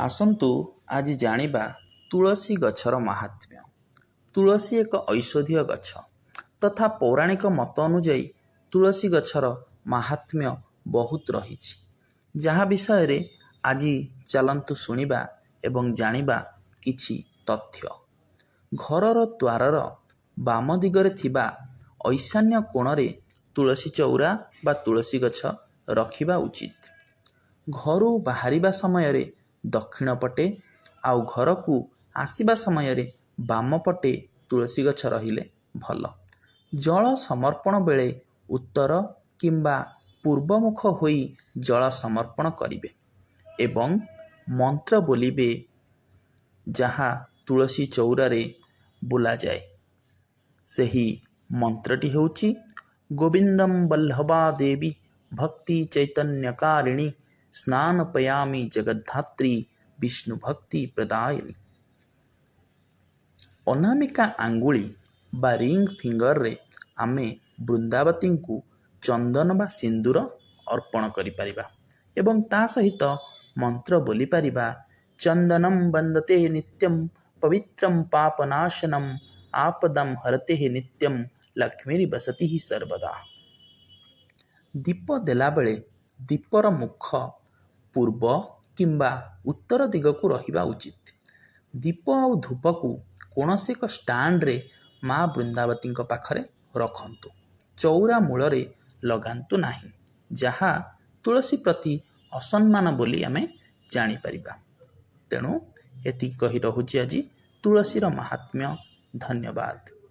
ଆସନ୍ତୁ ଆଜି ଜାଣିବା ତୁଳସୀ ଗଛର ମାହାତ୍ମ୍ୟ। ତୁଳସୀ ଏକ ଔଷଧୀୟ ଗଛ ତଥା ପୌରାଣିକ ମତ ଅନୁଯାୟୀ ତୁଳସୀ ଗଛର ମାହାତ୍ମ୍ୟ ବହୁତ ରହିଛି, ଯାହା ବିଷୟରେ ଆଜି ଚାଲନ୍ତୁ ଶୁଣିବା ଏବଂ ଜାଣିବା କିଛି ତଥ୍ୟ। ଘରର ଦ୍ୱାରର ବାମ ଦିଗରେ ଥିବା ଈଶାନ୍ୟ କୋଣରେ ତୁଳସୀ ଚଉରା ବା ତୁଳସୀ ଗଛ ରଖିବା ଉଚିତ। ଘରୁ ବାହାରିବା ସମୟରେ ଦକ୍ଷିଣ ପଟେ ଆଉ ଘରକୁ ଆସିବା ସମୟରେ ବାମ ପଟେ ତୁଳସୀ ଗଛ ରହିଲେ ଭଲ। ଜଳ ସମର୍ପଣ ବେଳେ ଉତ୍ତର କିମ୍ବା ପୂର୍ବମୁଖ ହୋଇ ଜଳ ସମର୍ପଣ କରିବେ ଏବଂ ମନ୍ତ୍ର ବୋଲିବେ, ଯାହା ତୁଳସୀ ଚଉରାରେ ବୋଲାଯାଏ। ସେହି ମନ୍ତ୍ରଟି ହେଉଛି ଗୋବିନ୍ଦମ୍ ବଲ୍ଲଭା ଦେବୀ ଭକ୍ତି ଚୈତନ୍ୟକାରିଣୀ ସ୍ନାନପୟାମି ଜଗଦ୍ଧାତ୍ରୀ ବିଷ୍ଣୁ ଭକ୍ତି ପ୍ରଦାୟିନୀ। ଅନାମିକା ଆଙ୍ଗୁଳି ବା ରିଙ୍ଗ ଫିଙ୍ଗରରେ ଆମେ ବୃନ୍ଦାବତୀଙ୍କୁ ଚନ୍ଦନ ବା ସିନ୍ଦୁର ଅର୍ପଣ କରିପାରିବା ଏବଂ ତା ସହିତ ମନ୍ତ୍ର ବୋଲିପାରିବା, ଚନ୍ଦନମ୍ ବନ୍ଦତେ ନିତ୍ୟମ୍ ପବିତ୍ରମ୍ ପାପନାଶନମ୍ ଆପଦମ୍ ହରତେ ନିତ୍ୟମ୍ ଲକ୍ଷ୍ମୀର୍ ବସତି ସର୍ବଦା। ଦୀପ ଦେଲାବେଳେ ଦୀପର ମୁଖ ପୂର୍ବ କିମ୍ବା ଉତ୍ତର ଦିଗକୁ ରହିବା ଉଚିତ। ଦୀପ ଆଉ ଧୂପକୁ କୌଣସି ଏକ ଷ୍ଟାଣ୍ଡରେ ମା ବୃନ୍ଦାବତୀଙ୍କ ପାଖରେ ରଖନ୍ତୁ। ଚଉରା ମୂଳରେ ଲଗାନ୍ତୁ ନାହିଁ, ଯାହା ତୁଳସୀ ପ୍ରତି ଅସମ୍ମାନ ବୋଲି ଆମେ ଜାଣିପାରିବା। ତେଣୁ ଏତିକି କହି ରହୁଛି ଆଜି ତୁଳସୀର ମାହାତ୍ମ୍ୟ। ଧନ୍ୟବାଦ।